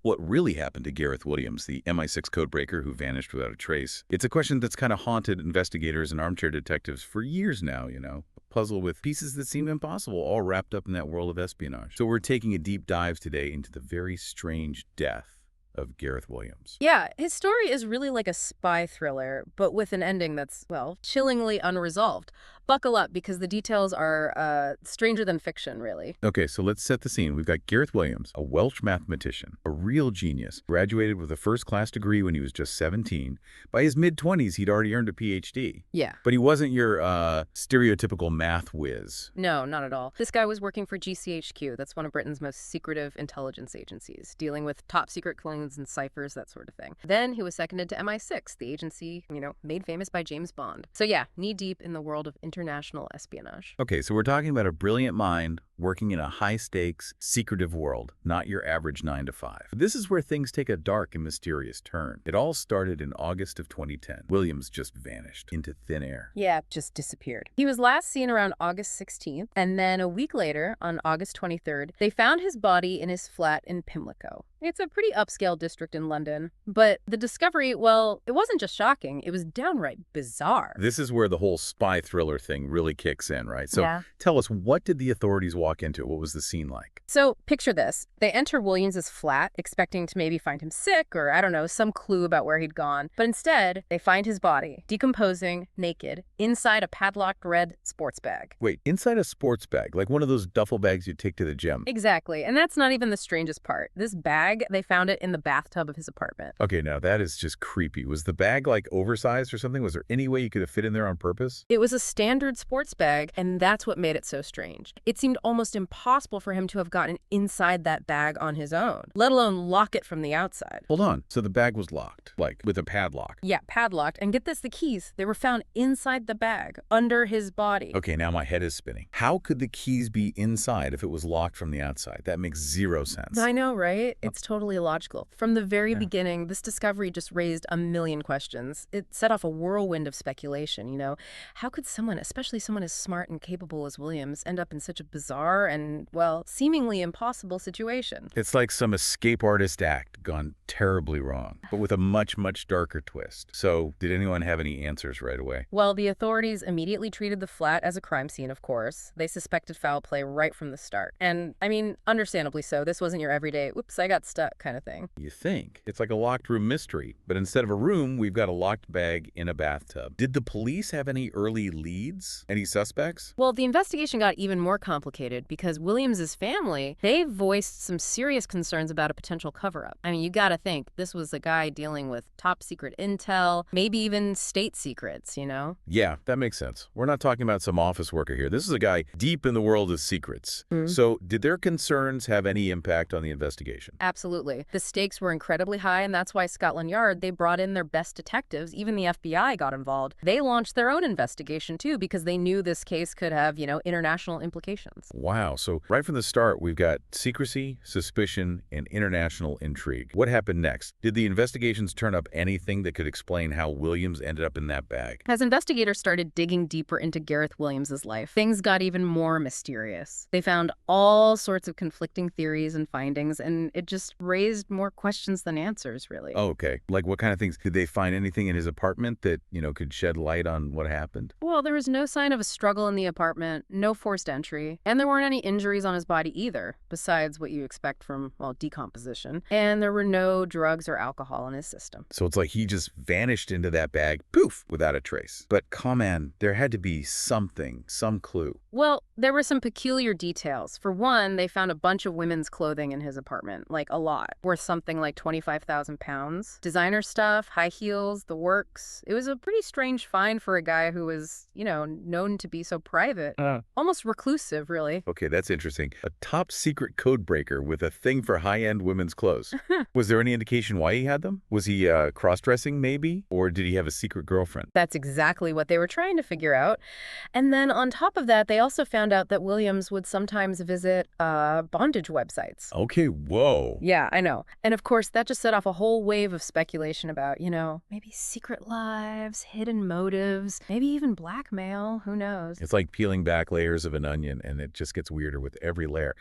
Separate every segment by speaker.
Speaker 1: What really happened to Gareth Williams, the MI6 codebreaker who vanished without a trace? It's a question that's kind of haunted investigators and armchair detectives for years now, A puzzle with pieces that seem impossible, all wrapped up in that world of espionage. So we're taking a deep dive today into the very strange death of Gareth Williams.
Speaker 2: Yeah, his story is really like a spy thriller, but with an ending that's, well, chillingly unresolved. Buckle up because the details are stranger than fiction, really.
Speaker 1: Okay, so let's set the scene. We've got Gareth Williams, a Welsh mathematician, a real genius, graduated with a first-class degree when he was just 17. By his mid-20s, he'd already earned a PhD.
Speaker 2: Yeah.
Speaker 1: But he wasn't your stereotypical math whiz.
Speaker 2: No, not at all. This guy was working for GCHQ. That's one of Britain's most secretive intelligence agencies, dealing with top-secret clones and ciphers, that sort of thing. Then he was seconded to MI6, the agency, made famous by James Bond. So yeah, knee-deep in the world of international espionage.
Speaker 1: Okay, so we're talking about a brilliant mind working in a high-stakes, secretive world, not your average 9 to 5. This is where things take a dark and mysterious turn. It all started in August of 2010. Williams just vanished into thin air.
Speaker 2: Yeah, just disappeared. He was last seen around August 16th, and then a week later, on August 23rd, they found his body in his flat in Pimlico. It's a pretty upscale district in London, but the discovery, well, it wasn't just shocking, it was downright bizarre.
Speaker 1: This is where the whole spy thriller thing really kicks in, right? So
Speaker 2: Yeah.
Speaker 1: tell us, what did the authorities walk into? What was the scene like?
Speaker 2: So picture this. They enter Williams's flat, expecting to maybe find him sick or, I don't know, some clue about where he'd gone. But instead, they find his body, decomposing, naked, inside a padlocked red sports bag.
Speaker 1: Wait, inside a sports bag, like one of those duffel bags you take to the gym.
Speaker 2: Exactly. And that's not even the strangest part. This bag, they found it in the bathtub of his apartment.
Speaker 1: Okay, now that is just creepy. Was the bag like oversized or something? Was there any way you could have fit in there on purpose?
Speaker 2: It was a standard sports bag, and that's what made it so strange. It seemed almost impossible for him to have gotten inside that bag on his own, let alone lock it from the outside.
Speaker 1: Hold on. So the bag was locked, like with a padlock.
Speaker 2: Yeah, padlocked. And get this, the keys, they were found inside the bag, under his body.
Speaker 1: Okay, now my head is spinning. How could the keys be inside if it was locked from the outside? That makes zero sense.
Speaker 2: I know, right? It's totally illogical. From the very beginning, this discovery just raised a million questions. It set off a whirlwind of speculation, How could someone, especially someone as smart and capable as Williams, end up in such a bizarre and, well, seemingly impossible situation?
Speaker 1: It's like some escape artist act gone terribly wrong, but with a much, much darker twist. So did anyone have any answers right away?
Speaker 2: Well, the authorities immediately treated the flat as a crime scene, of course. They suspected foul play right from the start. And, I mean, understandably so. This wasn't your everyday, oops, I got stuck kind of thing.
Speaker 1: You think. It's like a locked room mystery, but instead of a room, we've got a locked bag in a bathtub. Did the police have any early leads? Any suspects?
Speaker 2: Well, the investigation got even more complicated because Williams's family, they voiced some serious concerns about a potential cover-up. I mean, you gotta think, this was a guy dealing with top-secret intel, maybe even state secrets.
Speaker 1: Yeah, that makes sense. We're not talking about some office worker here. This is a guy deep in the world of secrets. So did their concerns have any impact on the investigation?
Speaker 2: Absolutely. The stakes were incredibly high, and that's why Scotland Yard, they brought in their best detectives. Even the FBI got involved. They launched their own investigation, too, because they knew this case could have, international implications.
Speaker 1: Wow. So right from the start, we've got secrecy, suspicion, and international intrigue. What happened next? Did the investigations turn up anything that could explain how Williams ended up in that bag?
Speaker 2: As investigators started digging deeper into Gareth Williams's life, things got even more mysterious. They found all sorts of conflicting theories and findings, and it just raised more questions than answers, really.
Speaker 1: Oh, okay. Like what kind of things? Did they find anything in his apartment that, could shed light on what happened?
Speaker 2: Well, there was no sign of a struggle in the apartment, no forced entry, and there weren't any injuries on his body either, besides what you expect from, well, decomposition. And there were no drugs or alcohol in his system.
Speaker 1: So it's like he just vanished into that bag, poof, without a trace. But come on, there had to be something, some clue.
Speaker 2: Well, there were some peculiar details. For one, they found a bunch of women's clothing in his apartment, like a lot, worth something like 25,000 pounds. Designer stuff, high heels, the works. It was a pretty strange find for a guy who was, known to be so private. Almost reclusive, really.
Speaker 1: Okay, that's interesting. A top secret code breaker with a thing for high-end women's clothes. Was there any indication why he had them? Was he cross-dressing maybe? Or did he have a secret girlfriend?
Speaker 2: That's exactly what they were trying to figure out. And then on top of that, they also found out that Williams would sometimes visit bondage websites.
Speaker 1: Okay, whoa.
Speaker 2: Yeah, I know. And of course, that just set off a whole wave of speculation about, maybe secret lives, hidden motives, maybe even blackmail. Who knows?
Speaker 1: It's like peeling back layers of an onion, and it just gets weirder with every layer.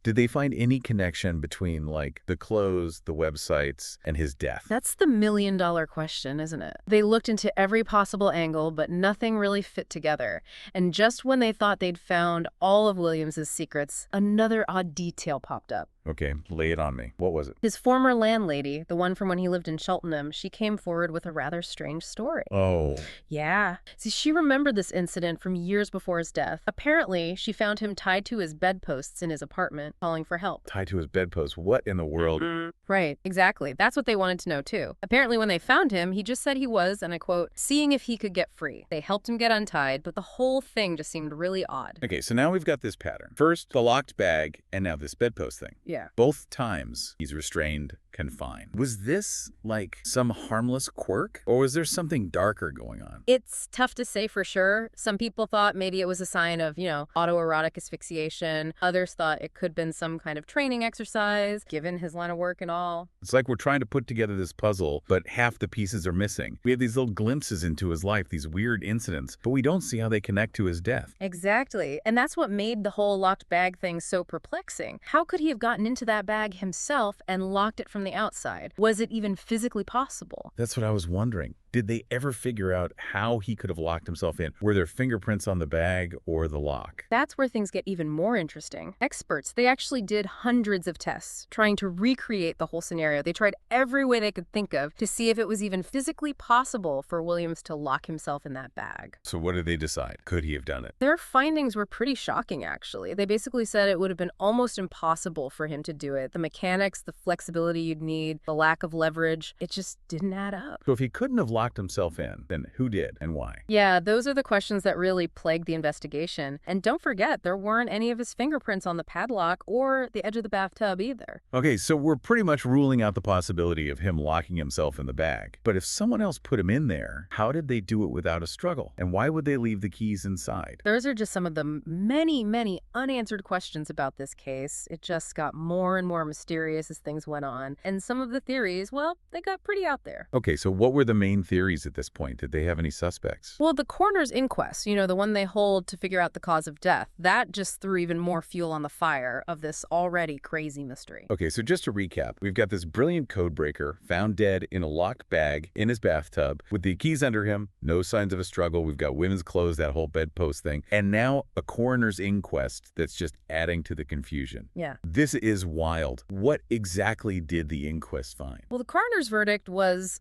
Speaker 1: Did they find any connection between, like, the clothes, the websites, and his death?
Speaker 2: That's the million-dollar question, isn't it? They looked into every possible angle, but nothing really fit together. And just when they thought they'd found all of Williams's secrets, another odd detail popped up.
Speaker 1: Okay, lay it on me. What was it?
Speaker 2: His former landlady, the one from when he lived in Cheltenham, she came forward with a rather strange story.
Speaker 1: Oh.
Speaker 2: Yeah. See, she remembered this incident from years before his death. Apparently, she found him tied to his bedposts in his apartment, calling for help.
Speaker 1: Tied to his bedpost. What in the world?
Speaker 2: Right, exactly. That's what they wanted to know, too. Apparently, when they found him, he just said he was, and I quote, seeing if he could get free. They helped him get untied, but the whole thing just seemed really odd.
Speaker 1: Okay, so now we've got this pattern. First, the locked bag, and now this bedpost thing.
Speaker 2: Yeah.
Speaker 1: Both times, he's restrained, confined. Was this like some harmless quirk, or was there something darker going on?
Speaker 2: It's tough to say for sure. Some people thought maybe it was a sign of, autoerotic asphyxiation. Others thought it could have been some kind of training exercise, given his line of work and all.
Speaker 1: It's like we're trying to put together this puzzle, but half the pieces are missing. We have these little glimpses into his life, these weird incidents, but we don't see how they connect to his death.
Speaker 2: Exactly. And that's what made the whole locked bag thing so perplexing. How could he have gotten into that bag himself and locked it from the outside? Was it even physically possible?
Speaker 1: That's what I was wondering. Did they ever figure out how he could have locked himself in? Were there fingerprints on the bag or the lock?
Speaker 2: That's where things get even more interesting. Experts, they actually did hundreds of tests trying to recreate the whole scenario. They tried every way they could think of to see if it was even physically possible for Williams to lock himself in that bag.
Speaker 1: So what did they decide? Could he have done it?
Speaker 2: Their findings were pretty shocking, actually. They basically said it would have been almost impossible for him to do it. The mechanics, the flexibility you'd need, the lack of leverage, it just didn't add up.
Speaker 1: So if he couldn't have locked himself in, then who did and why?
Speaker 2: Yeah, those are the questions that really plagued the investigation. And don't forget, there weren't any of his fingerprints on the padlock or the edge of the bathtub either.
Speaker 1: Okay, so we're pretty much ruling out the possibility of him locking himself in the bag. But if someone else put him in there, how did they do it without a struggle? And why would they leave the keys inside?
Speaker 2: Those are just some of the many, many unanswered questions about this case. It just got more and more mysterious as things went on. And some of the theories, well, they got pretty out there.
Speaker 1: Okay, so what were the main theories at this point? Did they have any suspects?
Speaker 2: Well, the coroner's inquest, the one they hold to figure out the cause of death, that just threw even more fuel on the fire of this already crazy mystery.
Speaker 1: Okay, so just to recap, we've got this brilliant code breaker found dead in a locked bag in his bathtub with the keys under him, no signs of a struggle. We've got women's clothes, that whole bedpost thing, and now a coroner's inquest that's just adding to the confusion.
Speaker 2: Yeah.
Speaker 1: This is wild. What exactly did the inquest find?
Speaker 2: Well, the coroner's verdict was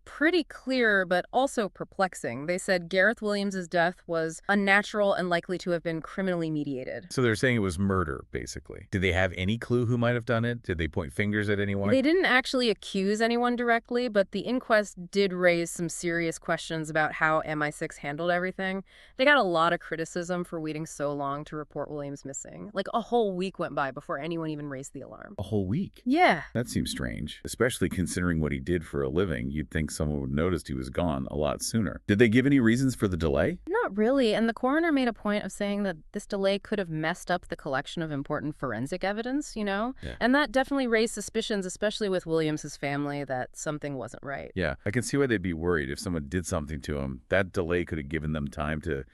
Speaker 2: pretty clear, but also perplexing. They said Gareth Williams' death was unnatural and likely to have been criminally mediated.
Speaker 1: So they're saying it was murder, basically. Did they have any clue who might have done it? Did they point fingers at anyone?
Speaker 2: They didn't actually accuse anyone directly, but the inquest did raise some serious questions about how MI6 handled everything. They got a lot of criticism for waiting so long to report Williams missing. Like a whole week went by before anyone even raised the alarm.
Speaker 1: A whole week?
Speaker 2: Yeah.
Speaker 1: That seems strange, especially considering what he did for a living. You'd think someone would notice he was gone a lot sooner. Did they give any reasons for the delay?
Speaker 2: Not really, and the coroner made a point of saying that this delay could have messed up the collection of important forensic evidence,
Speaker 1: Yeah.
Speaker 2: And that definitely raised suspicions, especially with Williams's family, that something wasn't right.
Speaker 1: Yeah, I can see why they'd be worried if someone did something to him. That delay could have given them time to,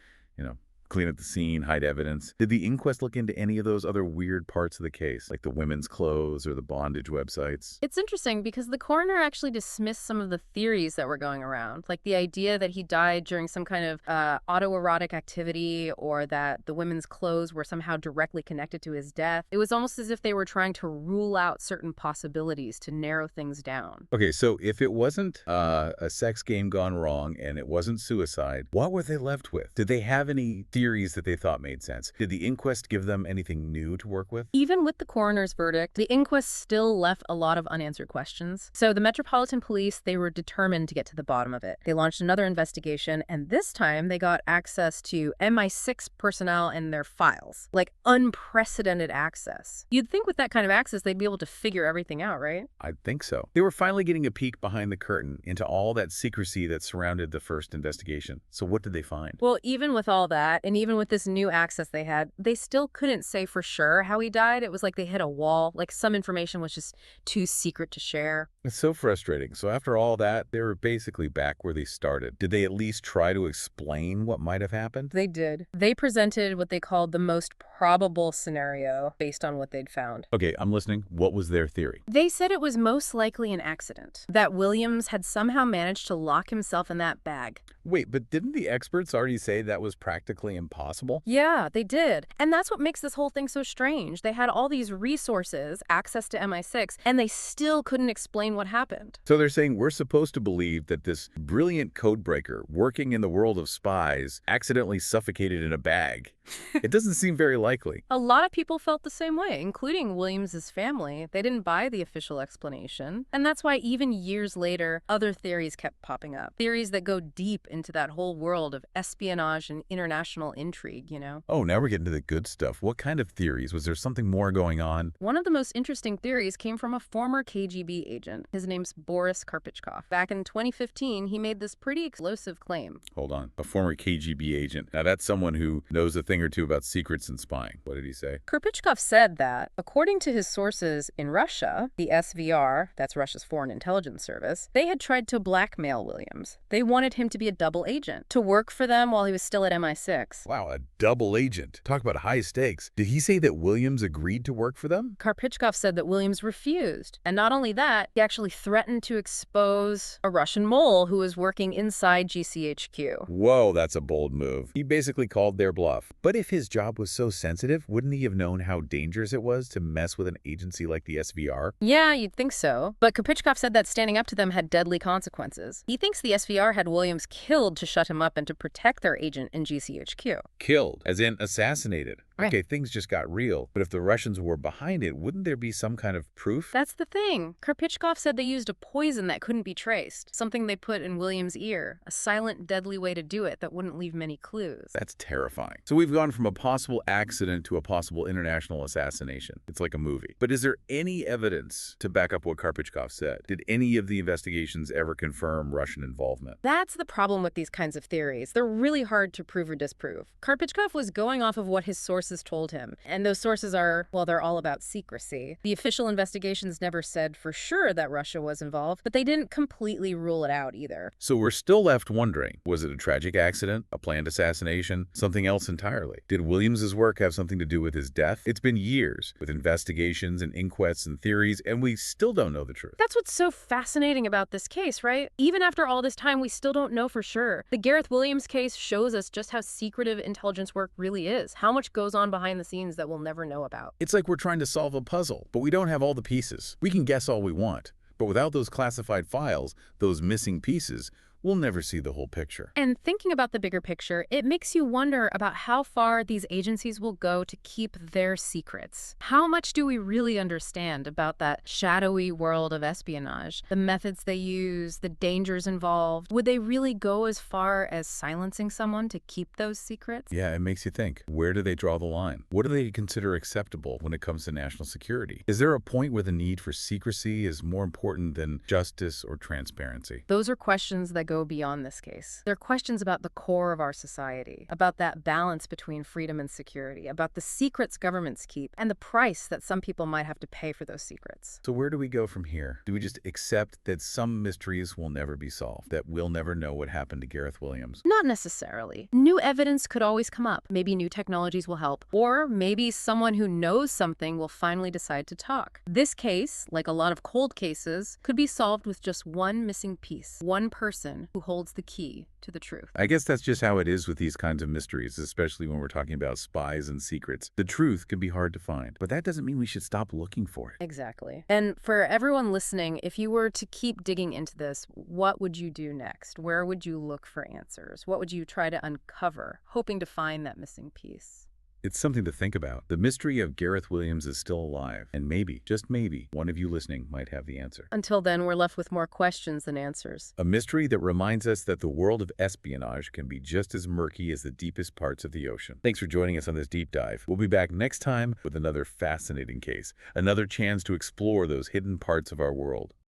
Speaker 1: clean up the scene, hide evidence. Did the inquest look into any of those other weird parts of the case, like the women's clothes or the bondage websites?
Speaker 2: It's interesting because the coroner actually dismissed some of the theories that were going around, like the idea that he died during some kind of autoerotic activity or that the women's clothes were somehow directly connected to his death. It was almost as if they were trying to rule out certain possibilities to narrow things down.
Speaker 1: Okay, so if it wasn't a sex game gone wrong and it wasn't suicide, what were they left with? Did they have any theories that they thought made sense? Did the inquest give them anything new to work with?
Speaker 2: Even with the coroner's verdict, the inquest still left a lot of unanswered questions. So the Metropolitan Police, they were determined to get to the bottom of it. They launched another investigation, and this time they got access to MI6 personnel and their files. Like unprecedented access. You'd think with that kind of access, they'd be able to figure everything out, right?
Speaker 1: I'd think so. They were finally getting a peek behind the curtain into all that secrecy that surrounded the first investigation. So what did they find?
Speaker 2: Well, even with all that, And even with this new access they had, they still couldn't say for sure how he died. It was like they hit a wall, like some information was just too secret to share.
Speaker 1: It's so frustrating. So after all that, they were basically back where they started. Did they at least try to explain what might have happened?
Speaker 2: They did. They presented what they called the most probable scenario based on what they'd found.
Speaker 1: Okay, I'm listening. What was their theory?
Speaker 2: They said it was most likely an accident, that Williams had somehow managed to lock himself in that bag.
Speaker 1: Wait, but didn't the experts already say that was practically impossible?
Speaker 2: Yeah, they did. And that's what makes this whole thing so strange. They had all these resources, access to MI6, and they still couldn't explain what happened.
Speaker 1: So they're saying we're supposed to believe that this brilliant codebreaker working in the world of spies accidentally suffocated in a bag. It doesn't seem very likely.
Speaker 2: A lot of people felt the same way, including Williams's family. They didn't buy the official explanation. And that's why even years later, other theories kept popping up. Theories that go deep into that whole world of espionage and international intrigue, you know?
Speaker 1: Oh, now we're getting to the good stuff. What kind of theories? Was there something more going on?
Speaker 2: One of the most interesting theories came from a former KGB agent. His name's Boris Karpichkov. Back in 2015, he made this pretty explosive claim.
Speaker 1: Hold on. A former KGB agent. Now that's someone who knows a thing or two about secrets and spying. What did he say?
Speaker 2: Karpichkov said that, according to his sources in Russia, the SVR, that's Russia's Foreign Intelligence Service, they had tried to blackmail Williams. They wanted him to be a double agent, to work for them while he was still at MI6.
Speaker 1: Wow, a double agent. Talk about high stakes. Did he say that Williams agreed to work for them?
Speaker 2: Karpichkov said that Williams refused. And not only that, he actually threatened to expose a Russian mole who was working inside GCHQ.
Speaker 1: Whoa, that's a bold move. He basically called their bluff. But if his job was so sensitive, wouldn't he have known how dangerous it was to mess with an agency like the SVR?
Speaker 2: Yeah, you'd think so. But Karpichkov said that standing up to them had deadly consequences. He thinks the SVR had Williams killed to shut him up and to protect their agent in GCHQ.
Speaker 1: Killed, as in assassinated.
Speaker 2: Right.
Speaker 1: Okay, things just got real. But if the Russians were behind it, wouldn't there be some kind of proof?
Speaker 2: That's the thing. Karpichkov said they used a poison that couldn't be traced, something they put in Williams' ear, a silent, deadly way to do it that wouldn't leave many clues.
Speaker 1: That's terrifying. So we've gone from a possible accident to a possible international assassination. It's like a movie. But is there any evidence to back up what Karpichkov said? Did any of the investigations ever confirm Russian involvement?
Speaker 2: That's the problem with these kinds of theories. They're really hard to prove or disprove. Karpichkov was going off of what his sources told him, and those sources are, well, they're all about secrecy. The official investigations never said for sure that Russia was involved, but they didn't completely rule it out either.
Speaker 1: So we're still left wondering, was it a tragic accident, a planned assassination, something else entirely? Did Williams's work have something to do with his death? It's been years with investigations and inquests and theories, and we still don't know the truth.
Speaker 2: That's what's so fascinating about this case, right? Even after all this time, we still don't know for sure. The Gareth Williams case shows us just how secretive intelligence work really is, how much goes on behind the scenes that we'll never know about.
Speaker 1: It's like we're trying to solve a puzzle, but we don't have all the pieces. We can guess all we want, but without those classified files, those missing pieces, we'll never see the whole picture.
Speaker 2: And thinking about the bigger picture, it makes you wonder about how far these agencies will go to keep their secrets. How much do we really understand about that shadowy world of espionage? The methods they use, the dangers involved. Would they really go as far as silencing someone to keep those secrets?
Speaker 1: Yeah, it makes you think. Where do they draw the line? What do they consider acceptable when it comes to national security? Is there a point where the need for secrecy is more important than justice or transparency?
Speaker 2: Those are questions that go beyond this case. They're questions about the core of our society, about that balance between freedom and security, about the secrets governments keep, and the price that some people might have to pay for those secrets.
Speaker 1: So where do we go from here? Do we just accept that some mysteries will never be solved, that we'll never know what happened to Gareth Williams?
Speaker 2: Not necessarily. New evidence could always come up. Maybe new technologies will help, or maybe someone who knows something will finally decide to talk. This case, like a lot of cold cases, could be solved with just one missing piece, one person who holds the key to the truth.
Speaker 1: I guess that's just how it is with these kinds of mysteries, especially when we're talking about spies and secrets. The truth can be hard to find, but that doesn't mean we should stop looking for it.
Speaker 2: Exactly. And for everyone listening, if you were to keep digging into this, what would you do next? Where would you look for answers? What would you try to uncover, hoping to find that missing piece?
Speaker 1: It's something to think about. The mystery of Gareth Williams is still alive, and maybe, just maybe, one of you listening might have the answer.
Speaker 2: Until then, we're left with more questions than answers.
Speaker 1: A mystery that reminds us that the world of espionage can be just as murky as the deepest parts of the ocean. Thanks for joining us on this deep dive. We'll be back next time with another fascinating case, another chance to explore those hidden parts of our world.